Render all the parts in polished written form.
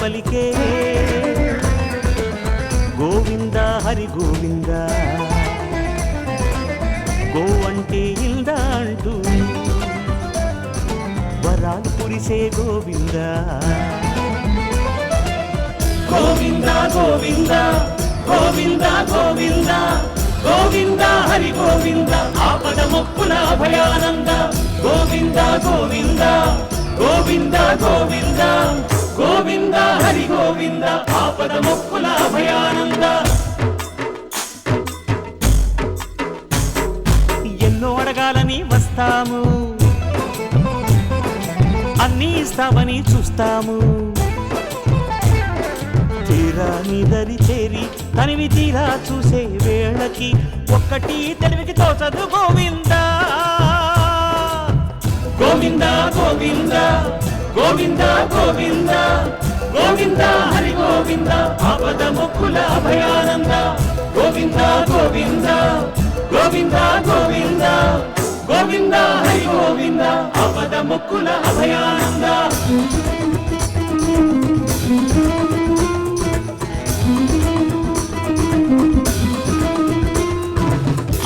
పలికే గోవింద హరి గోవింద గో అంటే ఇందా అంటూ వరాలు కురిసే గోవింద గోవింద గోవింద గోవింద గోవింద గోవింద హరి గోవింద ఆపద మొక్కుల అభయానంద గోవింద గోవింద గోవింద గోవింద గోవింద హరి గోవింద ఆపద మొక్కుల అభయానంద ఎన్నో అడగాలని వస్తాము అన్నీ ఇస్తామని చూస్తాము తీరా నిదరి చేరి తనివి తీరా చూసే వేళకి ఒక్కటి తెలివికి తోచదు గోవింద గోవింద గోవింద గోవింద గోవింద గోవింద హరి గోవింద ఆపద మొక్కుల అభయానంద గోవింద గోవింద గోవింద గోవింద గోవింద హరి గోవింద ఆపద మొక్కుల అభయానంద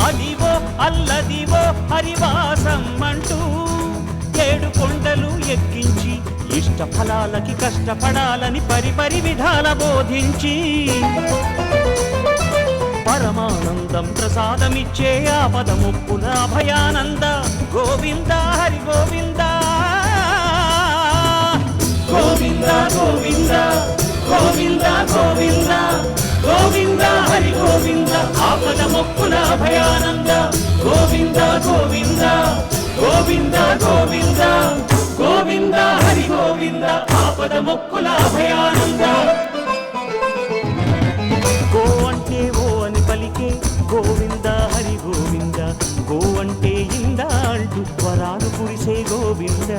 అదివో అల్లదివో హరివాసం అంటూ 7 కొండలు ఎక్కించి ఇష్ట ఫలాలకి కష్టపడాలని పరిపరి విధాల బోధించి పరమానందం ప్రసాదమిచ్చే ఆపద ముప్పుల అభయానంద గోవింద హరి గోవింద గోవింద గోవింద గోవింద గోవింద గోవింద హరి గోవింద ఆపద మొక్కుల అభయానంద గోవింద గోవింద గోవింద గోవింద గోవింద హరి గోవింద ఆపద మొక్కుల అభయానంద గో అంటే ఓ అని పలికే గోవింద హరి గోవింద గో అంటే ఇందా అంటూ వరాలు కురిసే గోవింద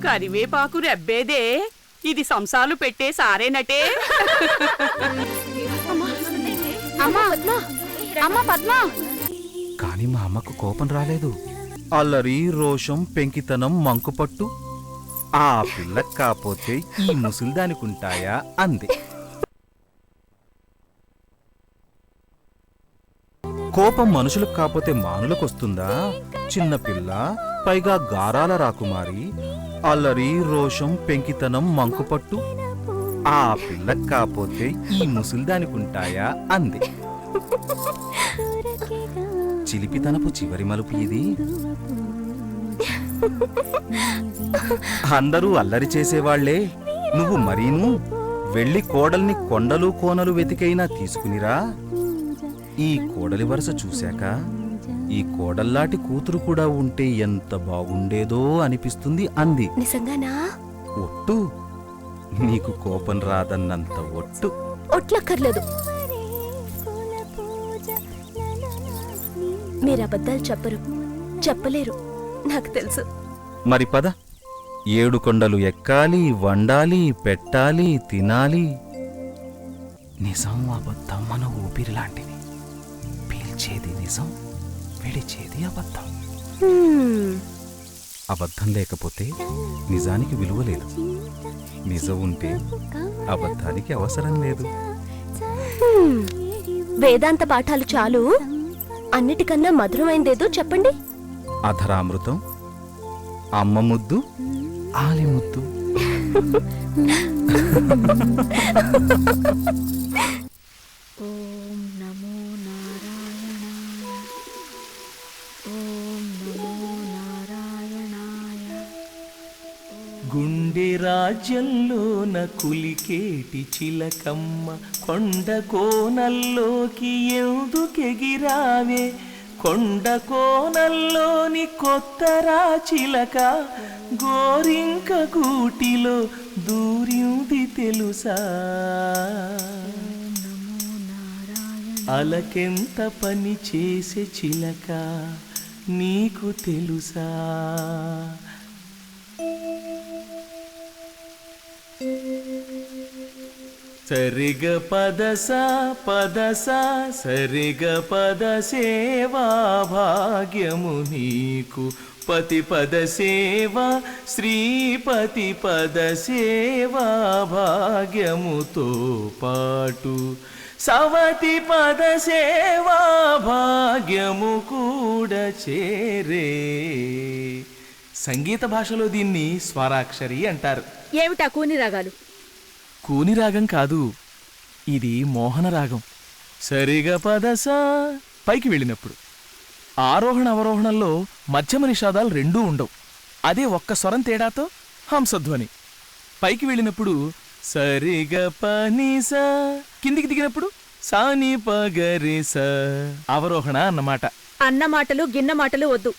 కరివేపాకు రెబ్బేదే ఇది సంసాలు పెట్టే సారేనటే కాని మా అమ్మకు కోపం రాలేదు. అల్లరి రోషం పెంకితనం మంకుపట్టు ఆ పిల్ల కాపోతే ఈ ముసుల్దానికుంటాయా అంది. కోపం మనుషులకు కాపోతే మానులకొస్తుందా? చిన్నపిల్ల, పైగా గారాల రాకుమారి, అల్లరి రోషం పెంకితనం మంకుపట్టు ఆ పిల్ల కాపోతే ఈ ముసుల్దానికుంటాయా అంది. చిలిపితనపు చివరి మలుపు ఇది. అందరూ అల్లరి చేసేవాళ్లే, నువ్వు మరీను వెళ్ళి కోడల్ని కొండలు కోనలు వెతికైనా తీసుకునిరా. ఈ కోడలి వరస చూశాక ఈ కోడల్లాటి కూతురు కూడా ఉంటే ఎంత బాగుండేదో అనిపిస్తుంది అంది. నిజంగానా? ఒట్టు, నీకు కోపం రాదన్నంత ఒట్టు. ఒట్లక్కర్లేదు, మీరు అబద్ధాలు చెప్పరు, చెప్పలేరు, నాకు తెలుసు. మరి పద, 7 కొండలు ఎక్కాలి, వండాలి, పెట్టాలి, తినాలి. నిజం అబద్ధం మన ఊపిరి లాంటిది. పీల్చేది నిజం, విడిచేది అబద్ధం. అబద్ధం లేకపోతే నిజానికి విలువ లేదు, నిజం ఉంటే అబద్ధానికి అవసరం లేదు. వేదాంత పాఠాలు చాలు, అన్నిటికన్నా మధురమైందేదో చెప్పండి. అధరామృతం, అమ్మ ముద్దు, ఆలి ముద్దు. ఓం నమో నారాయణాయ, ఓం నమో నారాయణాయ. గుండె రాజ్యంలోన కులికేటి చిలకమ్మ కొండ కోనల్లోకి ఎందుకెగిరావే కొండ కోనల్లోని కొత్తరా చిలక గోరింక గూటిలో దూరింది తెలుసా అలకెంత పని చేసే చిలక నీకు తెలుసా సరిగ పదసా సరిగ పద సేవా భాగ్యము నీకు పతి పద సేవా శ్రీపతి పద సేవా భాగ్యముతో పాటు సవతి పద సేవా భాగ్యము కూడా చేరే. సంగీత భాషలో దీన్ని స్వరాక్షరి అంటారు. ఏమిటా కూని రాగాలు? కూని రాగం కాదు, ఇది మోహన రాగం. సరిగా పదసా పైకి వెళ్ళినప్పుడు ఆరోహణ అవరోహణంలో మధ్యమ నిషాదాలు రెండూ ఉండవు. అదే ఒక్క స్వరం తేడాతో హంసధ్వని. పైకి వెళ్ళినప్పుడు సరిగ పనిసా, కిందికి దిగినప్పుడు సాని పగరిస అవరోహణ అన్నమాట. అన్న మాటలు గిన్న మాటలు వద్దు,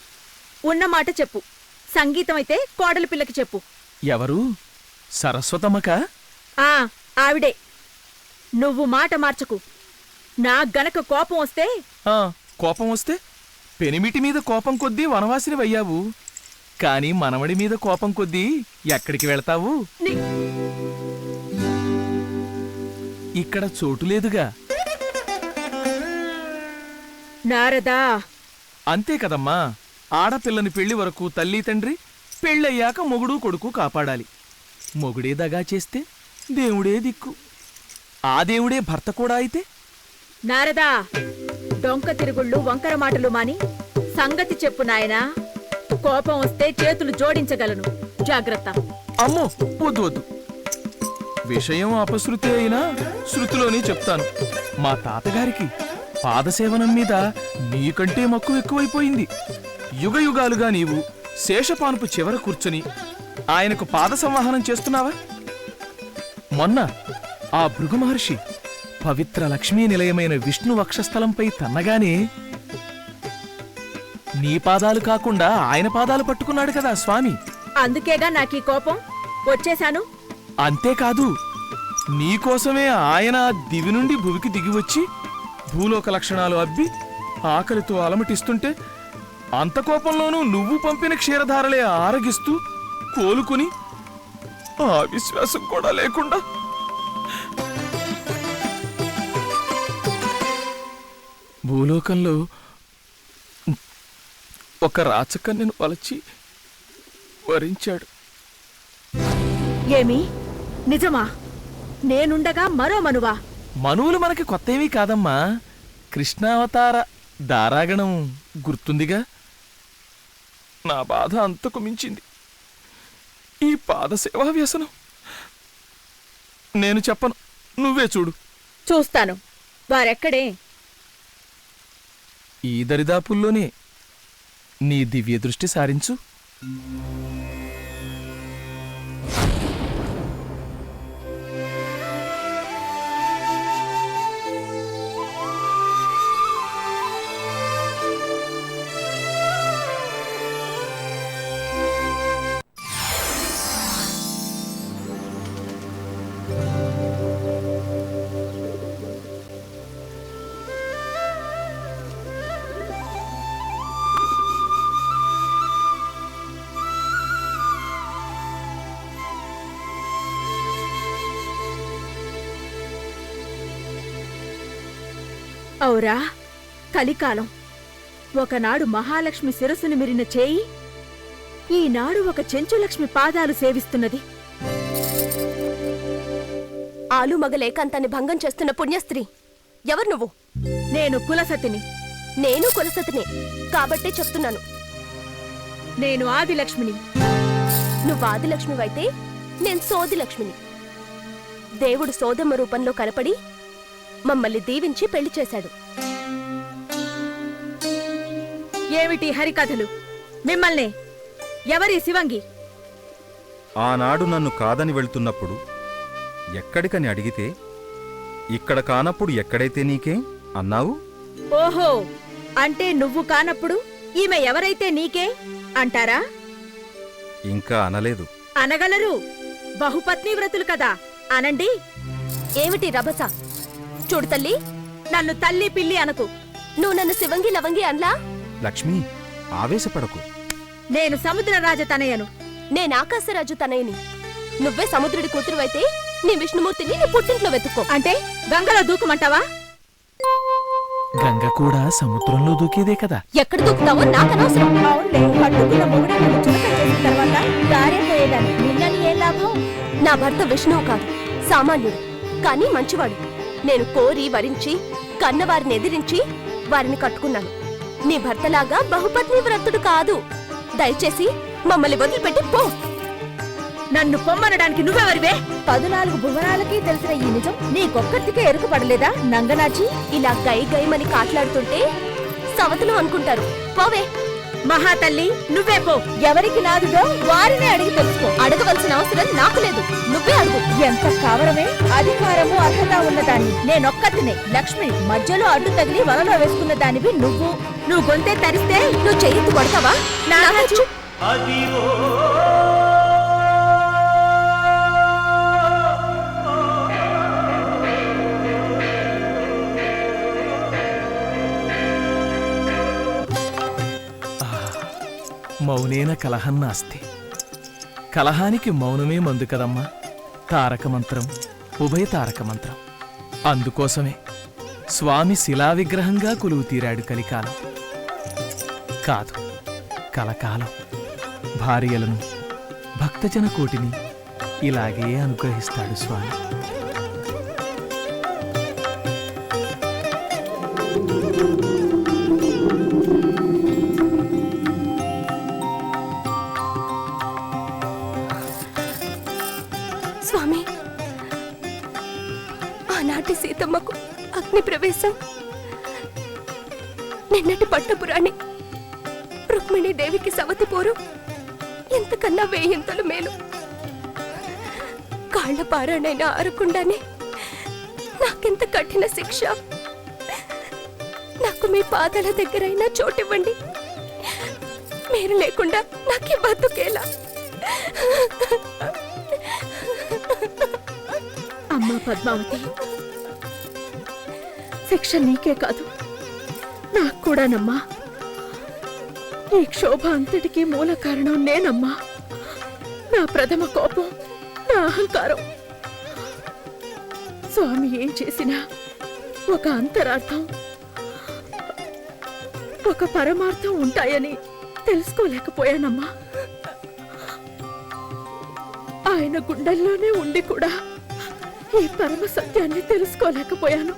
ఉన్న మాట చెప్పు. సంగీతం అయితే కోడలి పిల్లకి చెప్పు. ఎవరు? సరస్వతమ్మక? ఆ ఆవిడే. నువ్వు మాట మార్చకు. నా గనక కోపం వస్తే కోపం వస్తే పెనిమిటి మీద కోపం కొద్దీ వనవాసిని వయ్యావు, కాని మనవడి మీద కోపం కొద్దీ ఎక్కడికి వెళతావు? ఇక్కడ చోటు లేదుగా. నారదా, అంతే కదమ్మా. ఆడపిల్లని పెళ్లి వరకు తల్లి తండ్రి, పెళ్ళయ్యాక మొగుడు కొడుకు కాపాడాలి. మొగుడే దగా చేస్తే దేవుడే దిక్కు. ఆ దేవుడే భర్త కూడా అయితే? నారదా, డొంక తిరుగుళ్ళు వంకర మాటలు మాని సంగతి చెప్పు నాయనా. కోపం వస్తే చేతులు జోడించగలను, జాగ్రత్త. అమ్మో, వద్దు వద్దు. విషయం అపశృతి అయినా శృతిలోనే చెప్తాను. మా తాతగారికి పాదసేవనం మీద నీకంటే మక్కువ ఎక్కువైపోయింది. యుగయుగాలుగా నీవు శేషపానుపు చివర కూర్చుని ఆయనకు పాద సంవాహనం చేస్తున్నావా? మొన్న ఆ భృగు మహర్షి పవిత్ర లక్ష్మీ నిలయమైన విష్ణు వక్షస్థలంపై తన్నగానే నీ పాదాలు కాకుండా ఆయన పాదాలు పట్టుకున్నాడు కదా స్వామి. అందుకేగా నాకీ కోపం వచ్చేశాను. అంతేకాదు, నీకోసమే ఆయన దివి నుండి భువికి దిగివచ్చి భూలోక లక్షణాలు అబ్బి ఆకలితో అలమటిస్తుంటే అంత కోపంలోనూ నువ్వు పంపిన క్షీరధారలే ఆరగిస్తూ కోలుకుని ఆ విశ్వాసం కూడా లేకుండా భూలోకంలో ఒక రాచకన్యను వలచి వరించాడు. ఏమి నిజమా? నేనుండగా మరో మనువా? మనువులు మనకి కొత్తేమీ కాదమ్మా. కృష్ణావతార దారాగణం గుర్తుందిగా. నా బాధ అంతకు మించింది ఈ పాదసేవా వ్యసనం. నేను చెప్పను, నువ్వే చూడు. చూస్తాను. వారెక్కడే? ఈ దరిదాపుల్లోనే. నీ దివ్య దృష్టి సారించు. ఔరా, కలికాలం. ఒకనాడు మహాలక్ష్మి శిరస్సును మిరిన చేయి ఈనాడు ఒక చెంచులక్ష్మి పాదాలు సేవిస్తున్నది. ఆలు మగలేకాంతాన్ని భంగం చేస్తున్న పుణ్యస్త్రీ ఎవరు నువ్వు? నేను కులసతిని. నేను కులసతినే కాబట్టే చెప్తున్నాను. నేను ఆదిలక్ష్మిని. నువ్వు ఆదిలక్ష్మివైతే నేను సోదిలక్ష్మిని. దేవుడు సోదమ్మ రూపంలో కనపడి మమ్మల్ని దీవించి పెళ్లి చేశాడు. ఏమిటి హరికథలు? మిమ్మల్నే ఎవరి శివంగి? ఆనాడు నన్ను కాదని వెళ్తున్నప్పుడు ఎక్కడికని అడిగితే ఇక్కడ కానప్పుడు ఎక్కడైతే నీకే అన్నావు? ఓహో, అంటే నువ్వు కానప్పుడు ఈమె ఎవరైతే నీకే అంటారా? ఇంకా అనలేదు. అనగలరు, బహుపత్ని వ్రతులు కదా, అనండి. ఏమిటి రభస? చూడు తల్లి, నన్ను తల్లి పిల్లి అనకు. నువ్వు నన్ను శివంగి లవంగి అన్లా? లక్ష్మి, ఆవేశపడకు. నేను సముద్రరాజ తనయను. నేను ఆకాశరాజు తనయుని. నువ్వే సముద్రుడి కూతురువైతే నీ విష్ణుమూర్తిని నీ పుట్టింట్లో వెతుక్కో. అంటే గంగలో దూకమంటావా? గంగ కూడా సముద్రంలో దూకేదే కదా. ఎక్కడ దూకుతావో నాకనవసరం. నా భర్త విష్ణువు కాదు, సామాన్యుడు, కానీ మంచివాడు. నేను కోరి వరించి కన్నవారిని ఎదిరించి వారిని కట్టుకున్నాను. నీ భర్తలాగా బహుపత్ని వ్రతుడు కాదు. దయచేసి మమ్మల్ని వదిలిపెట్టి పో. నన్ను పొమ్మనడానికి నువ్వెవరివే? 14 భువనాలకి తెలిసిన ఈ నిజం నీకొక్కటికే ఎరుకుపడలేదా నంగనాచి? ఇలా గై గైమని కాట్లాడుతుంటే సవతులు అనుకుంటారు. పోవే. మహాతల్లి, నువ్వే పో. ఎవరికి నాదుడో వారినే అడిగి తెలుసుకో. అడగవలసిన అవసరం నాకు లేదు, నువ్వే అడుగు. ఎంత కావరమే! అధికారము అర్హత ఉన్నదాన్ని నేనొక్కతినే, లక్ష్మి. మధ్యలో అడ్డు తగిలి వలలో వేసుకున్న దానివి నువ్వు. నువ్వు గొంతే తరిస్తే నువ్వు చెయ్యెత్తు కొడతావా? నాగచ్చు. మౌనేన కలహం నాస్తి. కలహానికి మౌనమే మందు కదమ్మా. తారక మంత్రం, ఉభయ తారక మంత్రం. అందుకోసమే స్వామి శిలా విగ్రహంగా కొలువు తీరాడు కలికాలం కాదు, కలకాలం. భార్యలను, భక్తజన కోటిని ఇలాగే అనుగ్రహిస్తాడు స్వామి. స్వామి, ఆనాటి సీతమ్మకు అగ్ని ప్రవేశం, నిన్నటి పట్టపురాణి రుక్మిణీ దేవికి సవతి పోరు ఎంతకన్నా వేయింతలు మేలు. కాళ్ల పారాణైనా ఆరకుండానే నాకెంత కఠిన శిక్ష. నాకు మీ పాదాల దగ్గరైనా చోటివ్వండి. మీరు లేకుండా నాకే బతుకేలా. అమ్మా పద్మావతి, శిక్ష నీకే కాదు, నాకు కూడానమ్మా. ఈ క్షోభ అంతటికీ మూల కారణం నేనమ్మా. నా ప్రథమ కోపం, నా అహంకారం. స్వామి ఏం చేసినా ఒక అంతరార్థం, ఒక పరమార్థం ఉంటాయని తెలుసుకోలేకపోయానమ్మా. ఆయన గుండెల్లోనే ఉండి కూడా ఈ పరమ సత్యాన్ని తెలుసుకోలేకపోయాను.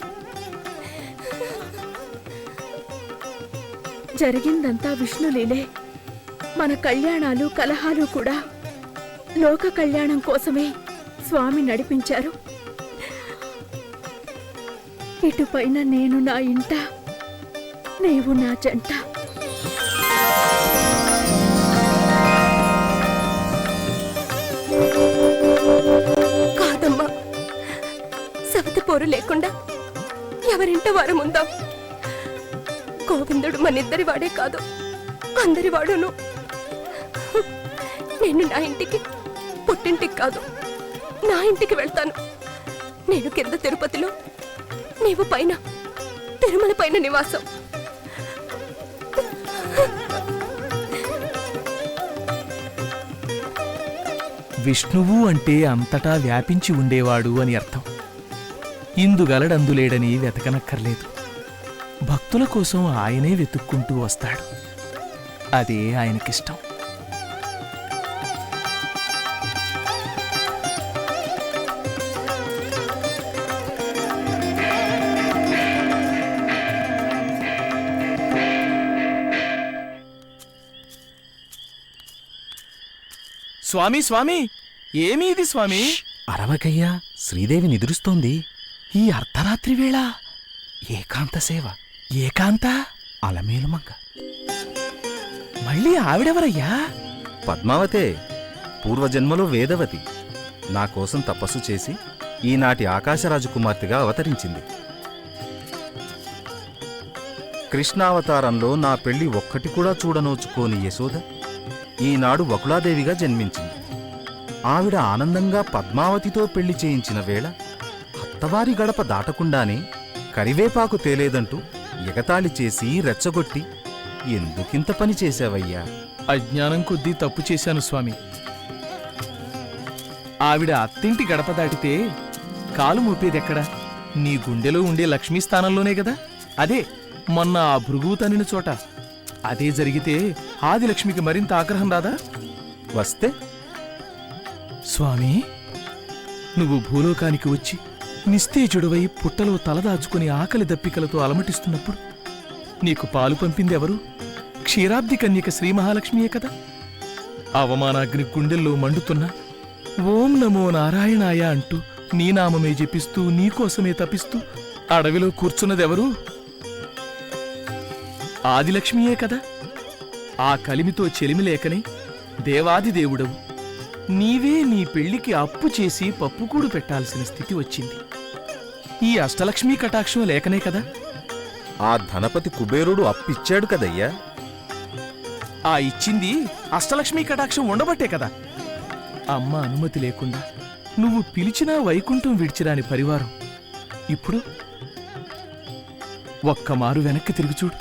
జరిగిందంతా విష్ణులీలే. మన కళ్యాణాలు, కలహాలు కూడా లోక కళ్యాణం కోసమే స్వామి నడిపించారు. ఇటుపైన నేను నా ఇంట, నీవు నా జంట. కాదమ్మా, సవతి పోరు లేకుండా ఎవరింట వారముందాం. గోవిందుడు మనిద్దరి వాడే కాదు, అందరి వాడును. నేను నా ఇంటికి, పుట్టింటికి కాదు, నా ఇంటికి వెళ్తాను. నేను కింద తిరుపతిలో, నీవు పైన తిరుమల పైన నివాసం. విష్ణువు అంటే అంతటా వ్యాపించి ఉండేవాడు అని అర్థం. ఇందుగలడందులేడని వెతకనక్కర్లేదు. భక్తుల కోసం ఆయనే వెతుక్కుంటూ వస్తాడు. అదే ఆయనకిష్టం. స్వామి, స్వామి, ఏమీ ఇది స్వామి? అరవకయ్యా, శ్రీదేవి నిద్రిస్తోంది. ఈ అర్ధరాత్రి వేళ ఏకాంత సేవ. ఏకాంత అలమేలుమంగ. మళ్ళీ ఆవిడెవరయ్యా? పద్మావతే, పూర్వజన్మలో వేదవతి. నా కోసం తపస్సు చేసి ఈనాటి ఆకాశరాజు కుమార్తెగా అవతరించింది. కృష్ణావతారంలో నా పెళ్లి ఒక్కటి కూడా చూడనోచుకోని యశోద ఈనాడు వకులాదేవిగా జన్మించింది. ఆవిడ ఆనందంగా పద్మావతితో పెళ్లి చేయించిన వేళ అత్తవారి గడప దాటకుండానే కరివేపాకు తేలేదంటూ ఎగతాళి చేసి రెచ్చగొట్టి ఎందుకింత పని చేశావయ్యా? అజ్ఞానం కొద్దీ తప్పు చేశాను స్వామి. ఆవిడ అత్తింటి గడప దాటితే కాలు మోపేదెక్కడా? నీ గుండెలో ఉండే లక్ష్మీ స్థానంలోనే గదా. అదే మొన్న ఆ భృగువు తన్నిన చోట. అదే జరిగితే ఆదిలక్ష్మికి మరింత ఆగ్రహం రాదా? వస్తే స్వామి, నువ్వు భూలోకానికి వచ్చి నిస్తేజుడువై పుట్టలో తలదాచుకుని ఆకలి దప్పికలతో అలమటిస్తున్నప్పుడు నీకు పాలు పంపిందెవరు? క్షీరాబ్ది కన్యక శ్రీ మహాలక్ష్మియే కదా. అవమానాగ్ని గుండెల్లో మండుతున్నా ఓం నమో నారాయణాయ అంటూ నీ నామమే జపిస్తూ నీకోసమే తపిస్తూ అడవిలో కూర్చున్నదెవరు? ఆదిలక్ష్మియే కదా. ఆ కలిమితో చెలిమిలేకనే దేవాదిదేవుడవు నీవే నీ పెళ్లికి అప్పు చేసి పప్పుకూడు పెట్టాల్సిన స్థితి వచ్చింది. ఈ అష్టలక్ష్మీ కటాక్షం లేకనే కదా. ఆ ధనపతి కుబేరుడు అప్పిచ్చాడు కదయ్యా. ఆ ఇచ్చింది అష్టలక్ష్మీ కటాక్షం ఉండబట్టే కదా. అమ్మ అనుమతి లేకుండా నువ్వు పిలిచినా వైకుంఠం విడిచిరాని పరివారం ఇప్పుడు ఒక్కమారు వెనక్కి తిరిగి చూడు.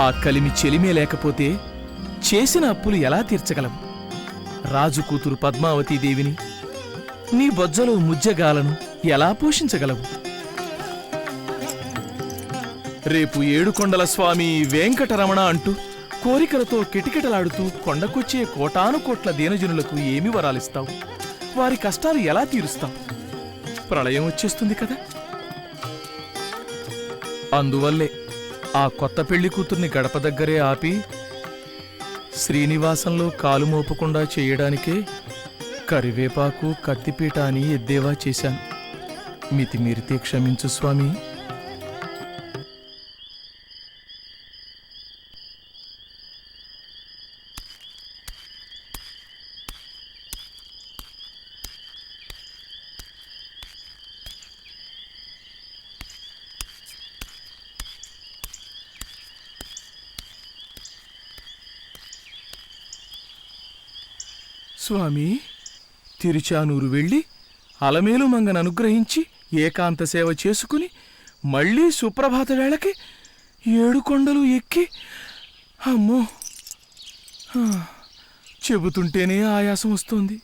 ఆ కలిమి చెలిమే లేకపోతే చేసిన అప్పులు ఎలా తీర్చగలవు? రాజు కూతురు పద్మావతీదేవిని నీ బొజ్జలో ముజ్జగాలను ఎలా పోషించగలవు? రేపు ఏడుకొండల స్వామి వెంకటరమణ అంటూ కోరికలతో కిటకిటలాడుతూ కొండకొచ్చే కోటాను కోట్ల దీనజనులకు ఏమి వరాలిస్తావు? వారి కష్టాలు ఎలా తీరుస్తావు? ప్రళయం వచ్చేస్తుంది కదా. అందువల్లే ఆ కొత్త పెళ్లి కూతుర్ని గడప దగ్గరే ఆపి శ్రీనివాసంలో కాలు మోపకుండా చేయడానికే కరివేపాకు కత్తిపీట అని ఎద్దేవా చేశాను. మితిమీరితే క్షమించు స్వామి. స్వామి, తిరుచానూరు వెళ్ళి అలమేలు మంగను అనుగ్రహించి ఏకాంత సేవ చేసుకుని మళ్ళీ సుప్రభాత వేళకి ఏడుకొండలు ఎక్కి అమ్మో చెబుతుంటేనే ఆయాసం వస్తోంది.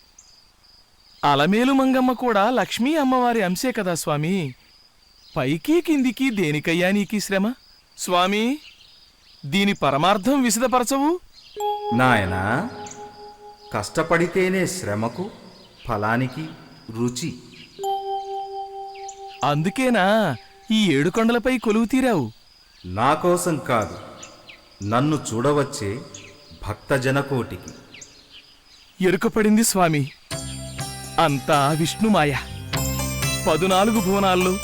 అలమేలు మంగమ్మ కూడా లక్ష్మీ అమ్మవారి అంశే కదా స్వామి. పైకి కిందికి దేనికయ్యా నీకీ శ్రమ? స్వామి, దీని పరమార్థం విశదపరచవు. నాయనా, కష్టపడితేనే శ్రమకు ఫలానికి రుచి. అందుకేనా ఈ ఏడుకొండలపై కొలువు తీరావు? నా కోసం కాదు, నన్ను చూడవచ్చే భక్తజనకోటికి. ఎరుకపడింది స్వామి, అంతా విష్ణుమాయ. 14 భువనాల్లో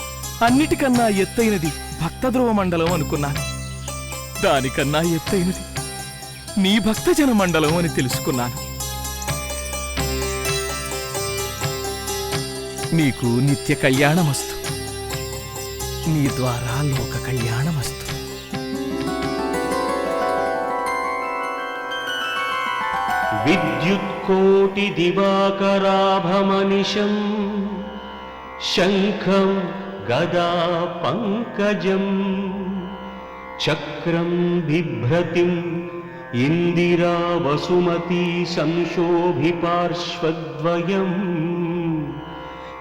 అన్నిటికన్నా ఎత్తైనది భక్తధ్రువ మండలం అనుకున్నాను. దానికన్నా ఎత్తైనది నీ భక్తజన మండలం అని తెలుసుకున్నాను. నీకు నిత్య కళ్యాణమస్తు. నీ ద్వారా లోక కళ్యాణమస్తు. విద్యుత్కోటి దివాకరాభమనిశం శంఖం గదా పంకజం చక్రం బిభ్రతిం ఇందిరా వసుమతీ సంశోభిపార్శ్వద్వయం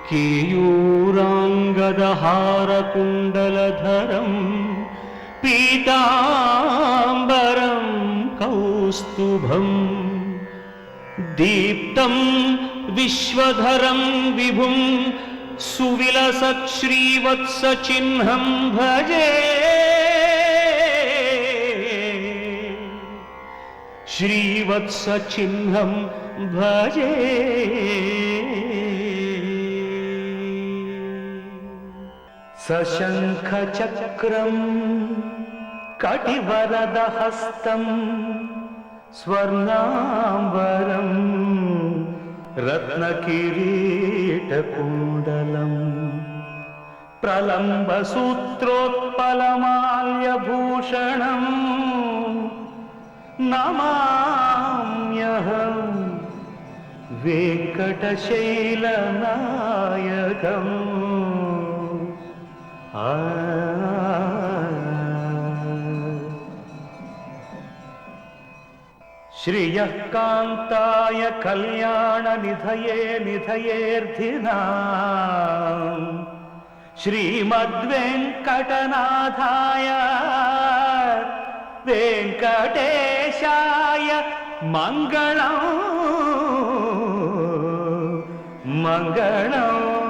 కేయూరాంగదహారకుండలధరం పీతాంబరం కౌస్తుభం దీప్తం విశ్వధరం విభుం సువిలసత్ శ్రీవత్సచిహ్నం భజే శ్రీవత్సచిహ్నం భజే సశంఖచక్రం కటివరదహస్తం స్వర్ణాంబరం రత్నకిరీటకుండలం ప్రలంబసూత్రోత్పలమాల్యభూషణం నమామ్యహం వెంకటశైలనాయకం. శ్రియః కాంతాయ కళ్యాణ నిధయే నిధయేర్థినాం శ్రీమద్వెంకటనాథాయ వెంకటేశాయ మంగళం మంగళం.